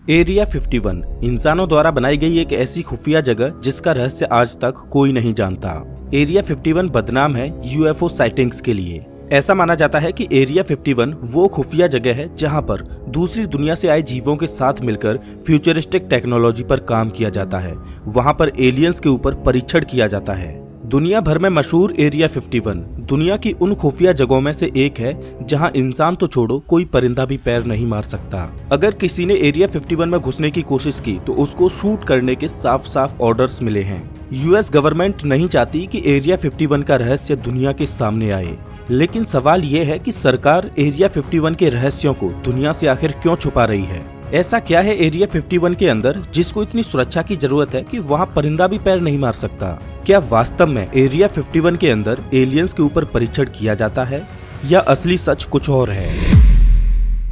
Area 51 इंसानों द्वारा बनाई गई एक ऐसी खुफिया जगह जिसका रहस्य आज तक कोई नहीं जानता। एरिया 51 बदनाम है यूएफओ साइटिंग्स के लिए। ऐसा माना जाता है कि एरिया 51 वो खुफिया जगह है जहां पर दूसरी दुनिया से आए जीवों के साथ मिलकर फ्यूचरिस्टिक टेक्नोलॉजी पर काम किया जाता है। वहां पर एलियंस के ऊपर परीक्षण किया जाता है। दुनिया भर में मशहूर एरिया 51 दुनिया की उन खुफिया जगहों में से एक है जहां इंसान तो छोड़ो कोई परिंदा भी पैर नहीं मार सकता। अगर किसी ने एरिया 51 में घुसने की कोशिश की तो उसको शूट करने के साफ साफ ऑर्डर्स मिले हैं। यूएस गवर्नमेंट नहीं चाहती कि एरिया 51 का रहस्य दुनिया के सामने आए, लेकिन सवाल ये है कि सरकार एरिया 51 के रहस्यों को दुनिया से आखिर क्यों छुपा रही है। ऐसा क्या है एरिया 51 के अंदर जिसको इतनी सुरक्षा की जरूरत है कि वहाँ परिंदा भी पैर नहीं मार सकता। क्या वास्तव में एरिया 51 के अंदर एलियंस के ऊपर परीक्षण किया जाता है या असली सच कुछ और है।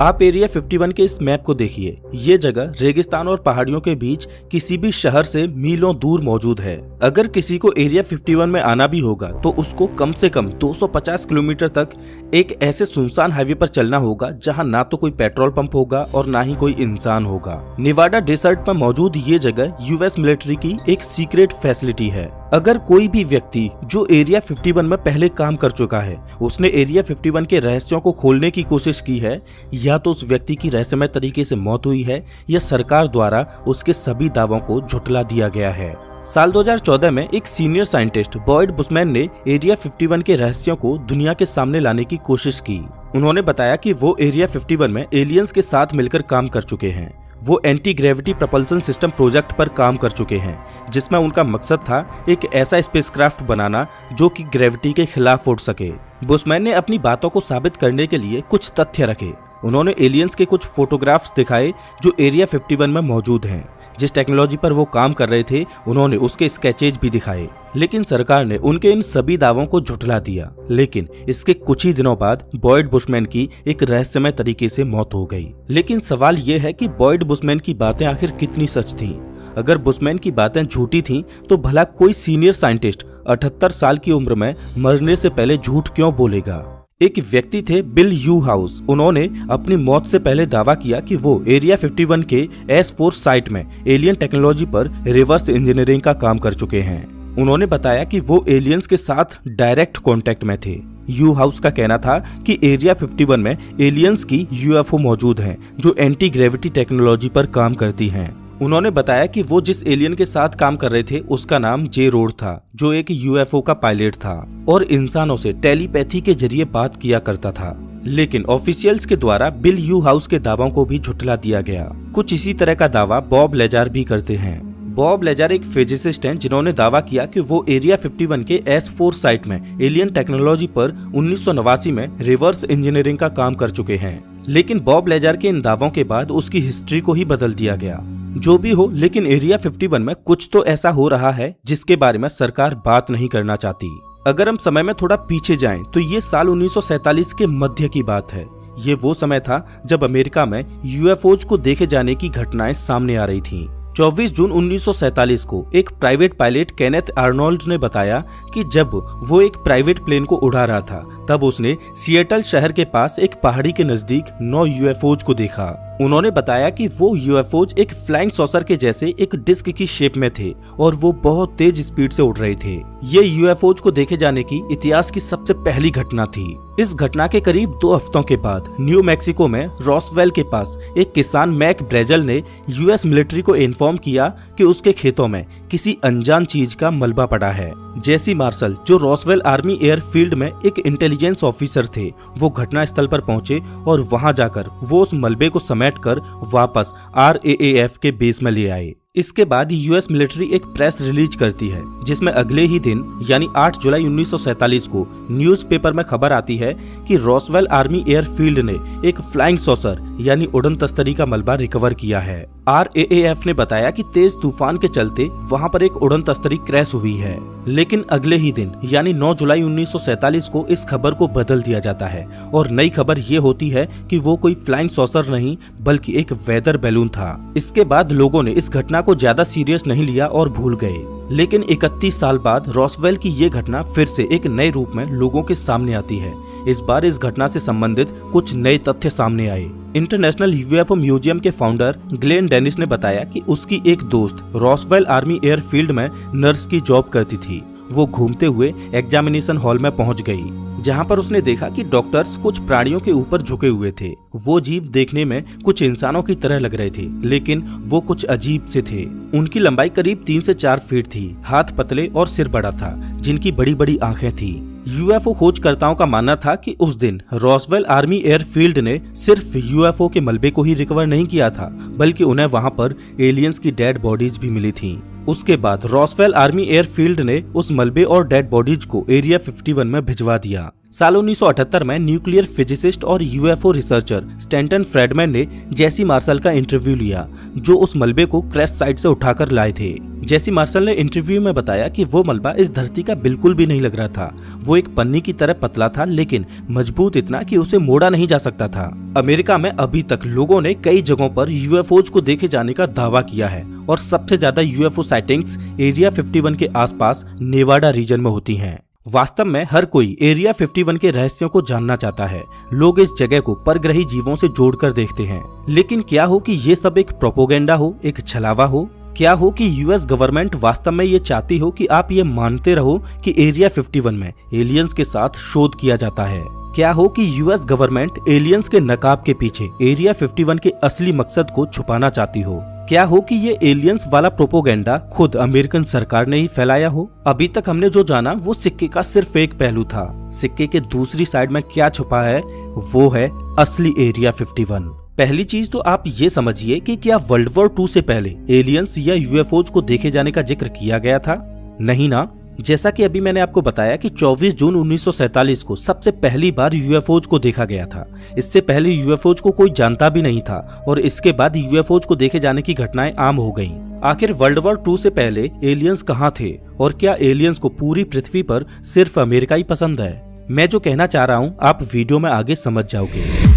आप एरिया 51 के इस मैप को देखिए। ये जगह रेगिस्तान और पहाड़ियों के बीच किसी भी शहर से मीलों दूर मौजूद है। अगर किसी को एरिया 51 में आना भी होगा तो उसको कम से कम 250 किलोमीटर तक एक ऐसे सुनसान हाईवे पर चलना होगा जहां ना तो कोई पेट्रोल पंप होगा और ना ही कोई इंसान होगा। नेवाडा डेजर्ट पर मौजूद ये जगह यूएस मिलिट्री की एक सीक्रेट फैसिलिटी है। अगर कोई भी व्यक्ति जो एरिया 51 में पहले काम कर चुका है उसने एरिया 51 के रहस्यों को खोलने की कोशिश की है, या तो उस व्यक्ति की रहस्यमय तरीके से मौत हुई है या सरकार द्वारा उसके सभी दावों को झुठला दिया गया है। साल 2014 में एक सीनियर साइंटिस्ट बॉयड बुशमैन ने एरिया 51 के रहस्यों को दुनिया के सामने लाने की कोशिश की। उन्होंने बताया कि वो एरिया 51 में एलियंस के साथ मिलकर काम कर चुके हैं। वो anti gravity propulsion system project पर काम कर चुके हैं जिसमें उनका मकसद था एक ऐसा स्पेसक्राफ्ट बनाना जो कि ग्रेविटी के खिलाफ उड़ सके। बुशमैन ने अपनी बातों को साबित करने के लिए कुछ तथ्य रखे। उन्होंने एलियंस के कुछ फोटोग्राफ्स दिखाए जो एरिया 51 में मौजूद हैं। जिस टेक्नोलॉजी पर वो काम कर रहे थे उन्होंने उसके स्केचेज भी दिखाए, लेकिन सरकार ने उनके इन सभी दावों को झुठला दिया। लेकिन इसके कुछ ही दिनों बाद बॉयड बुशमैन की एक रहस्यमय तरीके से मौत हो गई। लेकिन सवाल ये है कि बॉयड बुशमैन की बातें आखिर कितनी सच थीं? अगर बुशमैन की बातें झूठी थीं तो भला कोई सीनियर साइंटिस्ट 78 साल की उम्र में मरने से पहले झूठ क्यों बोलेगा। एक व्यक्ति थे बिल यू हाउस। उन्होंने अपनी मौत से पहले दावा किया कि वो एरिया 51 के S4 साइट में एलियन टेक्नोलॉजी पर रिवर्स इंजीनियरिंग का काम कर चुके हैं। उन्होंने बताया कि वो एलियंस के साथ डायरेक्ट कांटेक्ट में थे। यू हाउस का कहना था कि एरिया 51 में एलियंस की यूएफओ मौजूद हैं जो एंटी ग्रेविटी टेक्नोलॉजी पर काम करती हैं। उन्होंने बताया कि वो जिस एलियन के साथ काम कर रहे थे उसका नाम जे रोड था, जो एक यूएफओ का पायलट था और इंसानों से टेलीपैथी के जरिए बात किया करता था। लेकिन ऑफिशियल्स के द्वारा बिल यू हाउस के दावों को भी झुठला दिया गया। कुछ इसी तरह का दावा बॉब लेजार भी करते हैं। बॉब लेजार एक फिजिसिस्ट हैं जिन्होंने दावा किया कि वो एरिया 51 के S4 साइट में एलियन टेक्नोलॉजी पर 1989 में रिवर्स इंजीनियरिंग का काम कर चुके हैं। लेकिन बॉब लेजार के इन दावों के बाद उसकी हिस्ट्री को ही बदल दिया गया। जो भी हो, लेकिन एरिया 51 में कुछ तो ऐसा हो रहा है जिसके बारे में सरकार बात नहीं करना चाहती। अगर हम समय में थोड़ा पीछे जाएं तो ये साल 1947 के मध्य की बात है। ये वो समय था जब अमेरिका में यूएफओज को देखे जाने की घटनाएं सामने आ रही थीं। 24 जून 1947 को एक प्राइवेट पायलट केनेथ आर्नोल्ड ने बताया कि जब वो एक प्राइवेट प्लेन को उड़ा रहा था तब उसने सिएटल शहर के पास एक पहाड़ी के नजदीक 9 यूएफओज को देखा। उन्होंने बताया कि वो यूएफओज एक फ्लाइंग सॉसर के जैसे एक डिस्क की शेप में थे और वो बहुत तेज स्पीड से उड़ रहे थे। ये यूएफओज को देखे जाने की इतिहास की सबसे पहली घटना थी। इस घटना के करीब 2 हफ्तों के बाद न्यू मैक्सिको में रॉसवेल के पास एक किसान मैक ब्रेजल ने यूएस मिलिट्री को इन्फॉर्म किया कि उसके खेतों में किसी अनजान चीज का मलबा पड़ा है। जेसी मार्शल, जो रॉसवेल आर्मी एयरफील्ड में एक इंटेलिजेंस ऑफिसर थे, वो घटना स्थल पर पहुंचे और वहां जाकर वो उस मलबे को समेटकर वापस RAAF के बेस में ले आए। इसके बाद यूएस मिलिट्री एक प्रेस रिलीज करती है जिसमें अगले ही दिन यानी 8 जुलाई 1947 को न्यूज़पेपर में खबर आती है कि रॉसवेल आर्मी एयरफील्ड ने एक फ्लाइंग सॉसर यानी उड़न तस्तरी का मलबा रिकवर किया है। RAAF ने बताया कि तेज तूफान के चलते वहां पर एक उड़न तस्तरी क्रैश हुई है। लेकिन अगले ही दिन यानी 9 जुलाई 1947 को इस खबर को बदल दिया जाता है और नई खबर ये होती है कि वो कोई फ्लाइंग सॉसर नहीं बल्कि एक वेदर बैलून था। इसके बाद लोगों ने इस घटना को ज्यादा सीरियस नहीं लिया और भूल गए। लेकिन 31 साल बाद रॉसवेल की ये घटना फिर से एक नए रूप में लोगों के सामने आती है। इस बार इस घटना से संबंधित कुछ नए तथ्य सामने आए। इंटरनेशनल यूएफओ म्यूजियम के फाउंडर ग्लेन डेनिस ने बताया कि उसकी एक दोस्त रॉसवेल आर्मी एयरफील्ड में नर्स की जॉब करती थी। वो घूमते हुए एग्जामिनेशन हॉल में पहुंच गई, जहां पर उसने देखा कि डॉक्टर्स कुछ प्राणियों के ऊपर झुके हुए थे। वो जीव देखने में कुछ इंसानों की तरह लग रहे थे, लेकिन वो कुछ अजीब से थे। उनकी लंबाई करीब 3 से 4 फीट थी, हाथ पतले और सिर बड़ा था, जिनकी बड़ी बड़ी आंखें थी। यूएफओ खोजकर्ताओं का मानना था कि उस दिन रॉसवेल आर्मी एयरफील्ड ने सिर्फ यूएफओ के मलबे को ही रिकवर नहीं किया था, बल्कि उन्हें वहां पर एलियंस की डेड बॉडीज भी मिली थी। उसके बाद रॉसवेल आर्मी एयरफील्ड ने उस मलबे और डेड बॉडीज को एरिया 51 में भिजवा दिया। साल 1978 में न्यूक्लियर फिजिसिस्ट और यूएफओ रिसर्चर स्टैंटन फ्रेडमैन ने जेसी मार्शल का इंटरव्यू लिया, जो उस मलबे को क्रैश साइट से उठाकर लाए थे। जेसी मार्शल ने इंटरव्यू में बताया कि वो मलबा इस धरती का बिल्कुल भी नहीं लग रहा था। वो एक पन्नी की तरह पतला था, लेकिन मजबूत इतना कि उसे मोड़ा नहीं जा सकता था। अमेरिका में अभी तक लोगों ने कई जगहों पर यूएफओज को देखे जाने का दावा किया है, और सबसे ज्यादा यूएफओ साइटिंग्स एरिया 51 के आसपास नेवाडा रीजन में होती हैं। वास्तव में हर कोई एरिया 51 के रहस्यों को जानना चाहता है। लोग इस जगह को परग्रही जीवों से जोड़कर देखते हैं, लेकिन क्या हो कि ये सब एक प्रोपोगेंडा हो, एक छलावा हो? क्या हो कि यूएस गवर्नमेंट वास्तव में ये चाहती हो कि आप ये मानते रहो कि एरिया 51 में एलियंस के साथ शोध किया जाता है? क्या हो कि यूएस गवर्नमेंट एलियंस के नकाब के पीछे एरिया 51 के असली मकसद को छुपाना चाहती हो? क्या हो कि ये एलियंस वाला प्रोपोगेंडा खुद अमेरिकन सरकार ने ही फैलाया हो? अभी तक हमने जो जाना वो सिक्के का सिर्फ एक पहलू था। सिक्के के दूसरी साइड में क्या छुपा है, वो है असली एरिया 51। पहली चीज तो आप ये समझिए कि क्या वर्ल्ड वॉर 2 से पहले एलियंस या यूएफओज को देखे जाने का जिक्र किया गया था? नहीं ना। जैसा कि अभी मैंने आपको बताया कि 24 जून 1947 को सबसे पहली बार यूएफओज को देखा गया था। इससे पहले यूएफओज को कोई जानता भी नहीं था, और इसके बाद यूएफओज को देखे जाने की घटनाएं आम हो गईं। आखिर वर्ल्ड वॉर 2 से पहले एलियंस कहाँ थे, और क्या एलियंस को पूरी पृथ्वी पर सिर्फ अमेरिका ही पसंद है? मैं जो कहना चाह रहा हूँ आप वीडियो में आगे समझ जाओगे।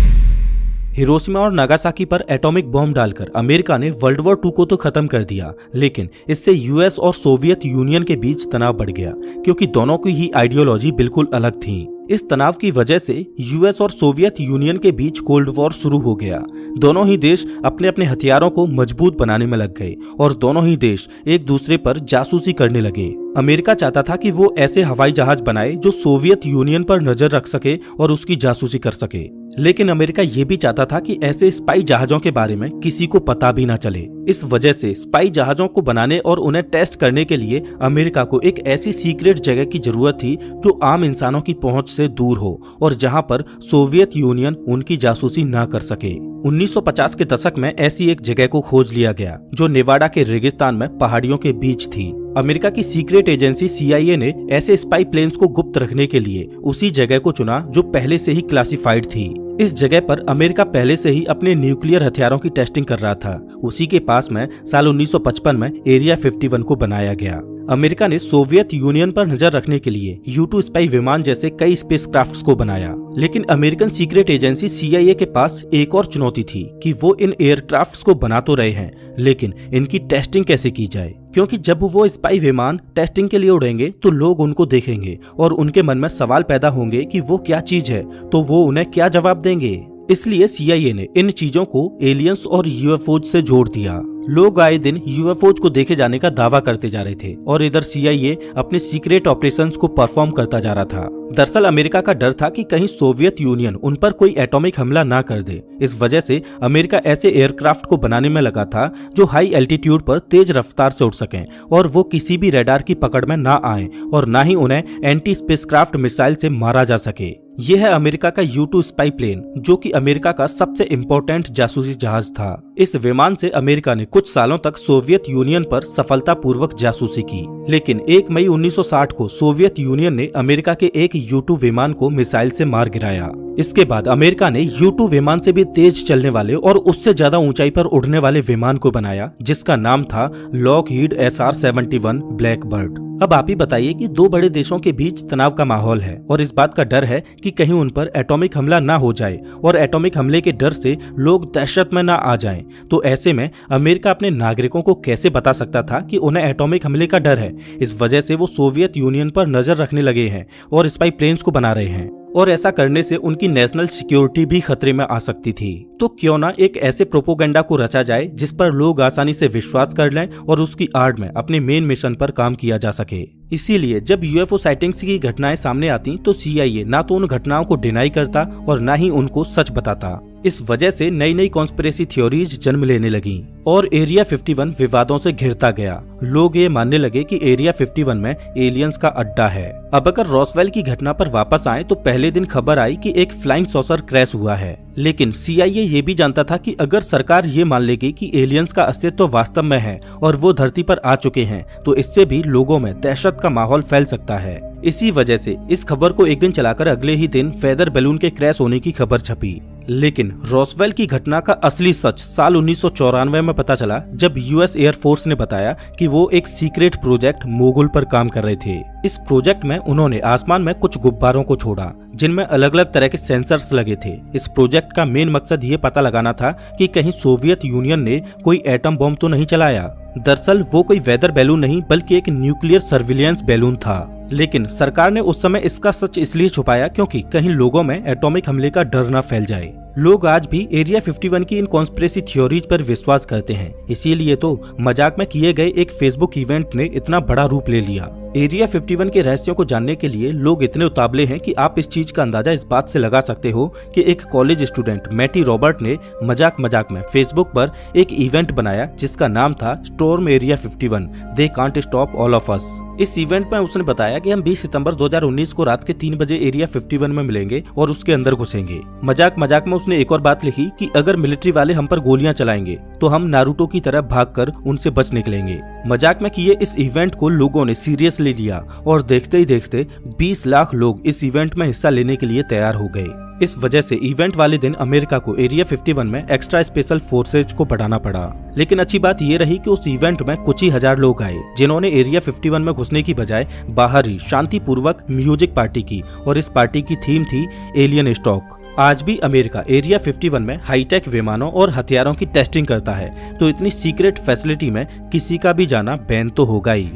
हिरोशिमा और नागासाकी पर एटॉमिक बॉम्ब डालकर अमेरिका ने वर्ल्ड वॉर 2 को तो खत्म कर दिया, लेकिन इससे यूएस और सोवियत यूनियन के बीच तनाव बढ़ गया, क्योंकि दोनों की ही आइडियोलॉजी बिल्कुल अलग थी। इस तनाव की वजह से यूएस और सोवियत यूनियन के बीच कोल्ड वॉर शुरू हो गया। दोनों ही देश अपने अपने हथियारों को मजबूत बनाने में लग गए, और दोनों ही देश एक दूसरे पर जासूसी करने लगे। अमेरिका चाहता था कि वो ऐसे हवाई जहाज बनाए जो सोवियत यूनियन पर नजर रख सके और उसकी जासूसी कर सके, लेकिन अमेरिका ये भी चाहता था कि ऐसे स्पाई जहाजों के बारे में किसी को पता भी ना चले। इस वजह से स्पाई जहाजों को बनाने और उन्हें टेस्ट करने के लिए अमेरिका को एक ऐसी सीक्रेट जगह की जरूरत थी जो आम इंसानों की पहुंच से दूर हो, और जहां पर सोवियत यूनियन उनकी जासूसी ना कर सके। 1950 के दशक में ऐसी एक जगह को खोज लिया गया जो नेवाडा के रेगिस्तान में पहाड़ियों के बीच थी। अमेरिका की सीक्रेट एजेंसी CIA ने ऐसे स्पाई प्लेन्स को गुप्त रखने के लिए उसी जगह को चुना जो पहले से ही क्लासिफाइड थी। इस जगह पर अमेरिका पहले से ही अपने न्यूक्लियर हथियारों की टेस्टिंग कर रहा था। उसी के पास में साल 1955 में एरिया 51 को बनाया गया। अमेरिका ने सोवियत यूनियन पर नजर रखने के लिए U-2 स्पाई विमान जैसे कई स्पेसक्राफ्ट्स को बनाया, लेकिन अमेरिकन सीक्रेट एजेंसी CIA के पास एक और चुनौती थी कि वो इन एयरक्राफ्ट्स को बना तो रहे हैं, लेकिन इनकी टेस्टिंग कैसे की जाए, क्योंकि जब वो स्पाई विमान टेस्टिंग के लिए उड़ेंगे तो लोग उनको देखेंगे और उनके मन में सवाल पैदा होंगे कि वो क्या चीज है, तो वो उन्हें क्या जवाब देंगे। इसलिए CIA ने इन चीजों को एलियंस और यूएफओज से जोड़ दिया। लोग आए दिन यूएफओज को देखे जाने का दावा करते जा रहे थे, और इधर CIA अपने सीक्रेट ऑपरेशंस को परफॉर्म करता जा रहा था। दरअसल अमेरिका का डर था कि कहीं सोवियत यूनियन उन पर कोई एटॉमिक हमला ना कर दे। इस वजह से अमेरिका ऐसे एयरक्राफ्ट को बनाने में लगा था जो हाई एल्टीट्यूड पर तेज रफ्तार से उड़ सकें, और वो किसी भी रडार की पकड़ में ना आए, और ना ही उन्हें एंटी स्पेसक्राफ्ट मिसाइल से मारा जा सके। यह है अमेरिका का U-2 स्पाई प्लेन, जो कि अमेरिका का सबसे इम्पोर्टेंट जासूसी जहाज था। इस विमान से अमेरिका ने कुछ सालों तक सोवियत यूनियन पर सफलतापूर्वक जासूसी की, लेकिन 1 मई 1960 को सोवियत यूनियन ने अमेरिका के एक U-2 विमान को मिसाइल से मार गिराया। इसके बाद अमेरिका ने U-2 विमान से भी तेज चलने वाले और उससे ज्यादा ऊंचाई पर उड़ने वाले विमान को बनाया, जिसका नाम था लॉकहीड SR-71 ब्लैकबर्ड। अब आप ही बताइए कि दो बड़े देशों के बीच तनाव का माहौल है, और इस बात का डर है कि कहीं उन पर एटॉमिक हमला ना हो जाए, और एटॉमिक हमले के डर से लोग दहशत में ना आ जाएं। तो ऐसे में अमेरिका अपने नागरिकों को कैसे बता सकता था कि उन्हें एटॉमिक हमले का डर है। इस वजह से वो सोवियत यूनियन पर नजर रखने लगे हैं और स्पाई प्लेन्स को बना रहे हैं। और ऐसा करने से उनकी नेशनल सिक्योरिटी भी खतरे में आ सकती थी। तो क्यों ना एक ऐसे प्रोपोगेंडा को रचा जाए जिस पर लोग आसानी से विश्वास कर लें और उसकी आड़ में अपने मेन मिशन पर काम किया जा सके। इसीलिए जब यूएफओ साइटिंग्स की घटनाएं सामने आती तो सीआईए ना तो उन घटनाओं को डिनाई करता और ना ही उनको सच बताता। इस वजह से नई नई कॉन्स्पिरेसी थ्योरीज जन्म लेने लगी और एरिया 51 विवादों से घिरता गया। लोग ये मानने लगे कि एरिया 51 में एलियंस का अड्डा है। अब अगर रॉसवेल की घटना पर वापस आए तो पहले दिन खबर आई कि एक फ्लाइंग सॉसर क्रैश हुआ है, लेकिन सीआईए ये भी जानता था कि अगर सरकार ये मान लेगी कि एलियंस का अस्तित्व वास्तव में है और वो धरती पर आ चुके हैं तो इससे भी लोगों में दहशत का माहौल फैल सकता है। इसी वजह से इस खबर को एक दिन चलाकर अगले ही दिन फेदर बैलून के क्रैश होने की खबर छपी। लेकिन रॉसवेल की घटना का असली सच साल 1994 में पता चला जब यूएस एयर फोर्स ने बताया कि वो एक सीक्रेट प्रोजेक्ट मोगुल पर काम कर रहे थे। इस प्रोजेक्ट में उन्होंने आसमान में कुछ गुब्बारों को छोड़ा जिनमें अलग अलग तरह के सेंसर्स लगे थे। इस प्रोजेक्ट का मेन मकसद ये पता लगाना था कि कहीं सोवियत यूनियन ने कोई एटम बम तो नहीं चलाया। दरअसल वो कोई वेदर बैलून नहीं बल्कि एक न्यूक्लियर सर्विलियंस बैलून था। लेकिन सरकार ने उस समय इसका सच इसलिए छुपाया क्योंकि कहीं लोगों में एटॉमिक हमले का डर न फैल जाए। लोग आज भी एरिया 51 की इन कॉन्स्पिरेसी थ्योरीज पर विश्वास करते हैं। इसीलिए तो मजाक में किए गए एक फेसबुक इवेंट ने इतना बड़ा रूप ले लिया। एरिया 51 के रहस्यों को जानने के लिए लोग इतने उतावले हैं कि आप इस चीज का अंदाजा इस बात से लगा सकते हो कि एक कॉलेज स्टूडेंट मैटी रॉबर्ट ने मजाक में फेसबुक पर एक इवेंट बनाया जिसका नाम था storm area 51 they can't stop all of us. इस इवेंट में उसने बताया कि हम 20 सितंबर 2019 को रात के 3 बजे एरिया 51 में मिलेंगे और उसके अंदर घुसेंगे। मजाक में उसने एक और बात लिखी कि अगर मिलिट्री वाले हम पर गोलियां चलाएंगे तो हम नारुतो की तरह भागकर उनसे बच निकलेंगे। मजाक में किए इस इवेंट को लोगों ने सीरियसली लिया और देखते ही देखते 20 लाख लोग इस इवेंट में हिस्सा लेने के लिए तैयार हो गए। इस वजह से इवेंट वाले दिन अमेरिका को एरिया 51 में एक्स्ट्रा स्पेशल फोर्सेज को बढ़ाना पड़ा। लेकिन अच्छी बात ये रही कि उस इवेंट में कुछ ही हजार लोग आए जिन्होंने एरिया 51 में घुसने की बजाय बाहर ही शांतिपूर्वक म्यूजिक पार्टी की और इस पार्टी की थीम थी एलियन स्टॉक। आज भी अमेरिका एरिया 51 में हाईटेक विमानों और हथियारों की टेस्टिंग करता है, तो इतनी सीक्रेट फैसिलिटी में किसी का भी जाना बैन तो होगा ही।